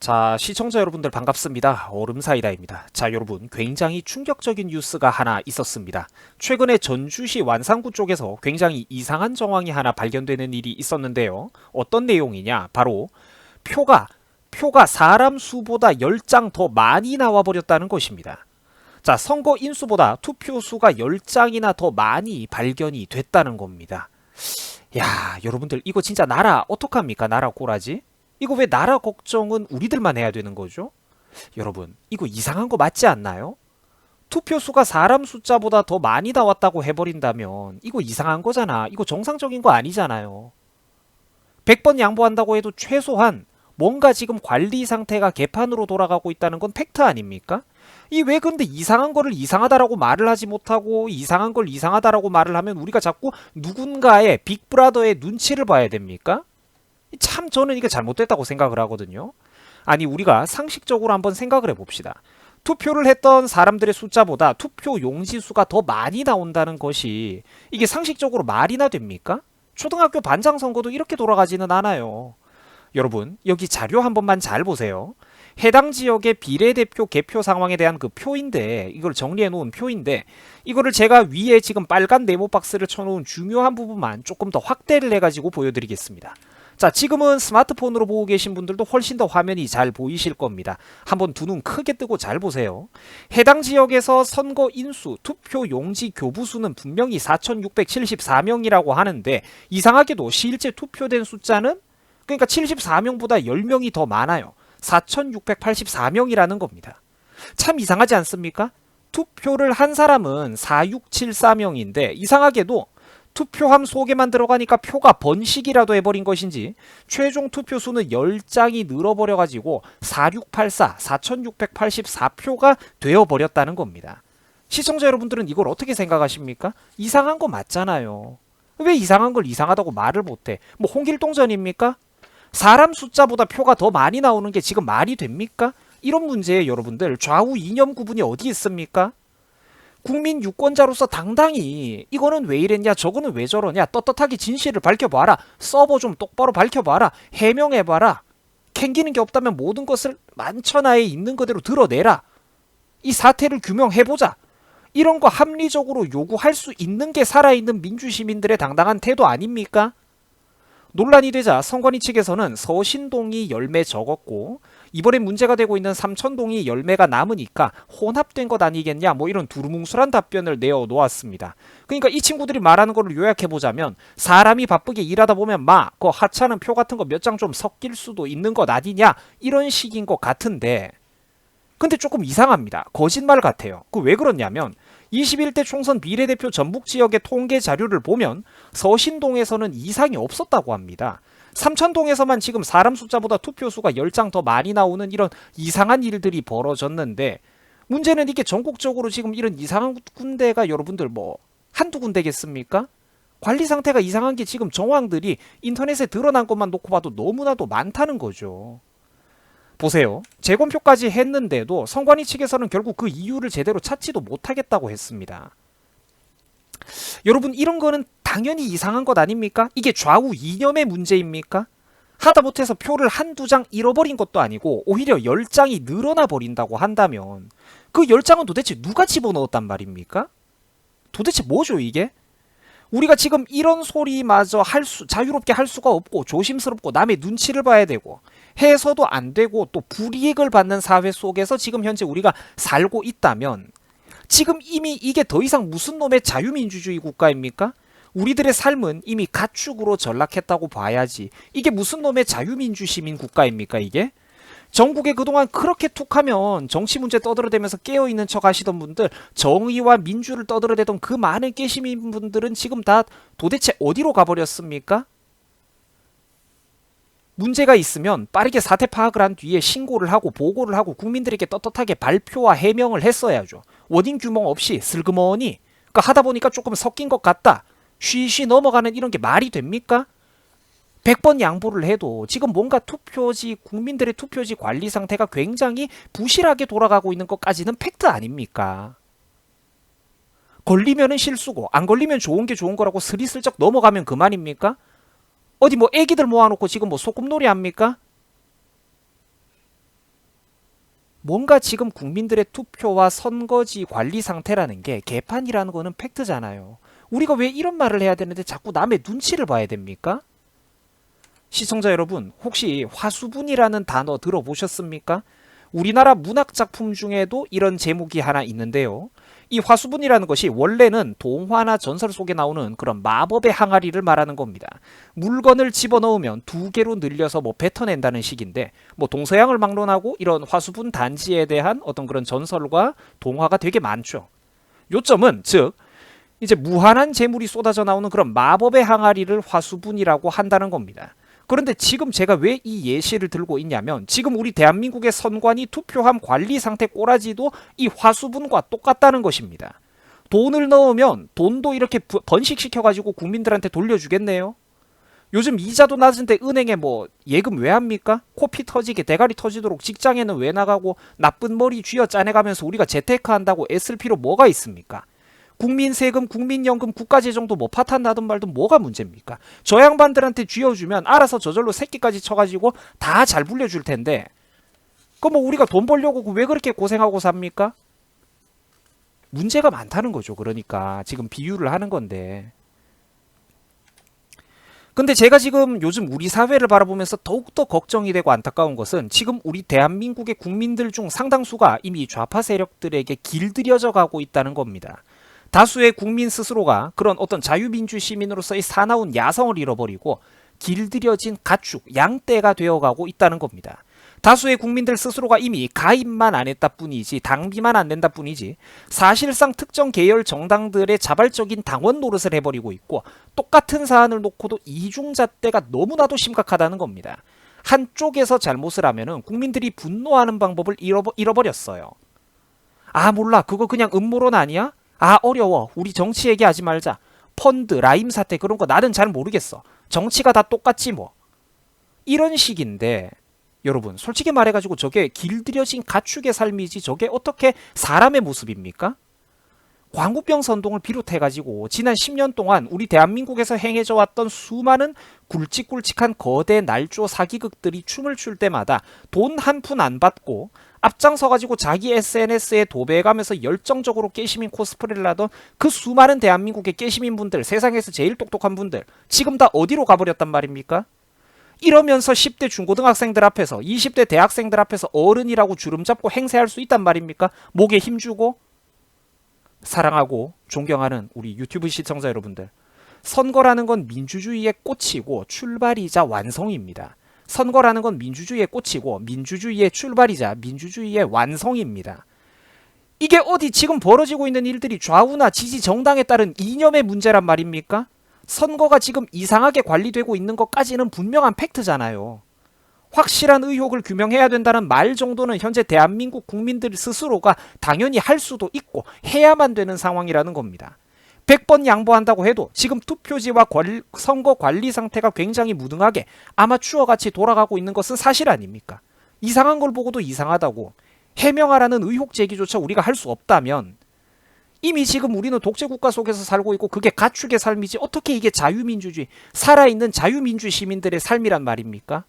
자, 시청자 여러분들 반갑습니다. 얼음사이다입니다. 자, 여러분 굉장히 충격적인 뉴스가 하나 있었습니다. 최근에 전주시 완산구 쪽에서 굉장히 이상한 정황이 하나 발견되는 일이 있었는데요. 어떤 내용이냐? 바로 표가 사람 수보다 10장 더 많이 나와버렸다는 것입니다. 자, 선거 인수보다 투표 수가 10장이나 더 많이 발견이 됐다는 겁니다. 야, 여러분들 이거 진짜 나라 어떡합니까? 나라 꼬라지? 이거 왜 나라 걱정은 우리들만 해야 되는 거죠? 여러분, 이거 이상한 거 맞지 않나요? 투표수가 사람 숫자보다 더 많이 나왔다고 해버린다면 이거 이상한 거잖아. 이거 정상적인 거 아니잖아요. 100번 양보한다고 해도 최소한 뭔가 지금 관리 상태가 개판으로 돌아가고 있다는 건 팩트 아닙니까? 이 왜 근데 이상한 거를 이상하다라고 말을 하지 못하고 이상한 걸 이상하다라고 말을 하면 우리가 자꾸 누군가의 빅브라더의 눈치를 봐야 됩니까? 참 저는 이게 잘못됐다고 생각을 하거든요. 아니 우리가 상식적으로 한번 생각을 해봅시다. 투표를 했던 사람들의 숫자보다 투표 용지 수가 더 많이 나온다는 것이 이게 상식적으로 말이나 됩니까? 초등학교 반장 선거도 이렇게 돌아가지는 않아요. 여러분 여기 자료 한 번만 잘 보세요. 해당 지역의 비례대표 개표 상황에 대한 그 표인데 이걸 정리해 놓은 표인데 이거를 제가 위에 지금 빨간 네모 박스를 쳐놓은 중요한 부분만 조금 더 확대를 해가지고 보여드리겠습니다. 자, 지금은 스마트폰으로 보고 계신 분들도 훨씬 더 화면이 잘 보이실 겁니다. 한번 두 눈 크게 뜨고 잘 보세요. 해당 지역에서 선거 인수, 투표 용지 교부수는 분명히 4,674명이라고 하는데 이상하게도 실제 투표된 숫자는 그러니까 74명보다 10명이 더 많아요. 4,684명이라는 겁니다. 참 이상하지 않습니까? 투표를 한 사람은 4,674명인데 이상하게도 투표함 속에만 들어가니까 표가 번식이라도 해버린 것인지 최종 투표수는 10장이 늘어버려가지고 4684, 4684표가 되어버렸다는 겁니다. 시청자 여러분들은 이걸 어떻게 생각하십니까? 이상한 거 맞잖아요. 왜 이상한 걸 이상하다고 말을 못해? 뭐 홍길동전입니까? 사람 숫자보다 표가 더 많이 나오는 게 지금 말이 됩니까? 이런 문제에 여러분들 좌우 이념 구분이 어디 있습니까? 국민 유권자로서 당당히 이거는 왜 이랬냐 저거는 왜 저러냐 떳떳하게 진실을 밝혀봐라. 서버 좀 똑바로 밝혀봐라. 해명해봐라. 캥기는 게 없다면 모든 것을 만천하에 있는 그대로 드러내라. 이 사태를 규명해보자. 이런 거 합리적으로 요구할 수 있는 게 살아있는 민주시민들의 당당한 태도 아닙니까? 논란이 되자 선관위 측에서는 서신동이 10매 적었고 이번에 문제가 되고 있는 삼천동이 10매가 남으니까 혼합된 것 아니겠냐 뭐 이런 두루뭉술한 답변을 내어놓았습니다. 그러니까 이 친구들이 말하는 거를 요약해보자면 사람이 바쁘게 일하다 보면 그 하찮은 표 같은 거 몇 장 좀 섞일 수도 있는 것 아니냐 이런 식인 것 같은데 근데 조금 이상합니다. 거짓말 같아요. 그 왜 그러냐면 21대 총선 비례대표 전북 지역의 통계 자료를 보면 서신동에서는 이상이 없었다고 합니다. 삼천동에서만 지금 사람 숫자보다 투표수가 10장 더 많이 나오는 이런 이상한 일들이 벌어졌는데 문제는 이게 전국적으로 지금 이런 이상한 군데가 여러분들 뭐 한두 군데겠습니까? 관리 상태가 이상한 게 지금 정황들이 인터넷에 드러난 것만 놓고 봐도 너무나도 많다는 거죠. 보세요. 재검표까지 했는데도 선관위 측에서는 결국 그 이유를 제대로 찾지도 못하겠다고 했습니다. 여러분 이런 거는 당연히 이상한 것 아닙니까? 이게 좌우 이념의 문제입니까? 하다못해서 표를 한두 장 잃어버린 것도 아니고 오히려 10장이 늘어나 버린다고 한다면 그 10장은 도대체 누가 집어넣었단 말입니까? 도대체 뭐죠 이게? 우리가 지금 이런 소리마저 자유롭게 할 수가 없고 조심스럽고 남의 눈치를 봐야 되고 해서도 안 되고 또 불이익을 받는 사회 속에서 지금 현재 우리가 살고 있다면 지금 이미 이게 더 이상 무슨 놈의 자유민주주의 국가입니까? 우리들의 삶은 이미 가축으로 전락했다고 봐야지. 이게 무슨 놈의 자유민주시민 국가입니까 이게? 전국에 그동안 그렇게 툭하면 정치 문제 떠들어대면서 깨어있는 척 하시던 분들 정의와 민주를 떠들어대던 그 많은 깨시민 분들은 지금 다 도대체 어디로 가버렸습니까? 문제가 있으면 빠르게 사태 파악을 한 뒤에 신고를 하고 보고를 하고 국민들에게 떳떳하게 발표와 해명을 했어야죠. 원인 규명 없이 슬그머니 그러니까 하다 보니까 조금 섞인 것 같다. 쉬쉬 넘어가는 이런 게 말이 됩니까? 100번 양보를 해도 지금 뭔가 국민들의 투표지 관리 상태가 굉장히 부실하게 돌아가고 있는 것까지는 팩트 아닙니까? 걸리면은 실수고 안 걸리면 좋은 게 좋은 거라고 스리슬쩍 넘어가면 그만입니까? 어디 뭐 애기들 모아놓고 지금 뭐 소꿉놀이 합니까? 뭔가 지금 국민들의 투표와 선거지 관리 상태라는 게 개판이라는 거는 팩트잖아요. 우리가 왜 이런 말을 해야 되는데 자꾸 남의 눈치를 봐야 됩니까? 시청자 여러분, 혹시 화수분이라는 단어 들어보셨습니까? 우리나라 문학작품 중에도 이런 제목이 하나 있는데요. 이 화수분이라는 것이 원래는 동화나 전설 속에 나오는 그런 마법의 항아리를 말하는 겁니다. 물건을 집어넣으면 두 개로 늘려서 뱉어낸다는 식인데, 동서양을 막론하고 이런 화수분 단지에 대한 어떤 그런 전설과 동화가 되게 많죠. 요점은 즉 이제 무한한 재물이 쏟아져 나오는 그런 마법의 항아리를 화수분이라고 한다는 겁니다. 그런데 지금 제가 왜 이 예시를 들고 있냐면, 지금 우리 대한민국의 선관위 투표함 관리 상태 꼬라지도 이 화수분과 똑같다는 것입니다. 돈을 넣으면 돈도 이렇게 번식시켜가지고 국민들한테 돌려주겠네요. 요즘 이자도 낮은데 은행에 예금 왜 합니까? 코피 터지게 대가리 터지도록 직장에는 왜 나가고 나쁜 머리 쥐어 짜내가면서 우리가 재테크한다고 애쓸 필요 뭐가 있습니까? 국민 세금, 국민연금, 국가재정도 파탄 나든 말든 뭐가 문제입니까? 저 양반들한테 쥐어주면 알아서 저절로 새끼까지 쳐가지고 다 잘 불려줄 텐데, 우리가 돈 벌려고 왜 그렇게 고생하고 삽니까? 문제가 많다는 거죠. 그러니까 지금 비유를 하는 건데. 근데 제가 지금 요즘 우리 사회를 바라보면서 더욱더 걱정이 되고 안타까운 것은, 지금 우리 대한민국의 국민들 중 상당수가 이미 좌파 세력들에게 길들여져 가고 있다는 겁니다. 다수의 국민 스스로가 그런 어떤 자유민주 시민으로서의 사나운 야성을 잃어버리고 길들여진 가축, 양떼가 되어가고 있다는 겁니다. 다수의 국민들 스스로가 이미 가입만 안 했다 뿐이지, 당비만 안 낸다 뿐이지, 사실상 특정 계열 정당들의 자발적인 당원 노릇을 해버리고 있고, 똑같은 사안을 놓고도 이중잣대가 너무나도 심각하다는 겁니다. 한쪽에서 잘못을 하면은 국민들이 분노하는 방법을 잃어버렸어요. 아, 몰라, 그거 그냥 음모론 아니야? 아, 어려워, 우리 정치 얘기하지 말자, 펀드, 라임 사태 그런 거 나는 잘 모르겠어, 정치가 다 똑같지 뭐, 이런 식인데, 여러분 솔직히 말해가지고 저게 길들여진 가축의 삶이지 저게 어떻게 사람의 모습입니까? 광우병 선동을 비롯해가지고 지난 10년 동안 우리 대한민국에서 행해져 왔던 수많은 굵직굵직한 거대 날조 사기극들이 춤을 출 때마다 돈 한 푼 안 받고 앞장서가지고 자기 SNS에 도배해가면서 열정적으로 깨시민 코스프레를 하던 그 수많은 대한민국의 깨시민분들, 세상에서 제일 똑똑한 분들 지금 다 어디로 가버렸단 말입니까? 이러면서 10대 중고등학생들 앞에서, 20대 대학생들 앞에서 어른이라고 주름 잡고 행세할 수 있단 말입니까? 목에 힘주고. 사랑하고 존경하는 우리 유튜브 시청자 여러분들, 선거라는 건 민주주의의 꽃이고 출발이자 완성입니다. 선거라는 건 민주주의의 꽃이고 민주주의의 출발이자 민주주의의 완성입니다. 이게 어디 지금 벌어지고 있는 일들이 좌우나 지지 정당에 따른 이념의 문제란 말입니까? 선거가 지금 이상하게 관리되고 있는 것까지는 분명한 팩트잖아요. 확실한 의혹을 규명해야 된다는 말 정도는 현재 대한민국 국민들 스스로가 당연히 할 수도 있고 해야만 되는 상황이라는 겁니다. 100번 양보한다고 해도 지금 투표지와 선거 관리 상태가 굉장히 무능하게 아마추어같이 돌아가고 있는 것은 사실 아닙니까? 이상한 걸 보고도 이상하다고 해명하라는 의혹 제기조차 우리가 할 수 없다면, 이미 지금 우리는 독재국가 속에서 살고 있고 그게 가축의 삶이지 어떻게 이게 자유민주주의, 살아있는 자유민주 시민들의 삶이란 말입니까?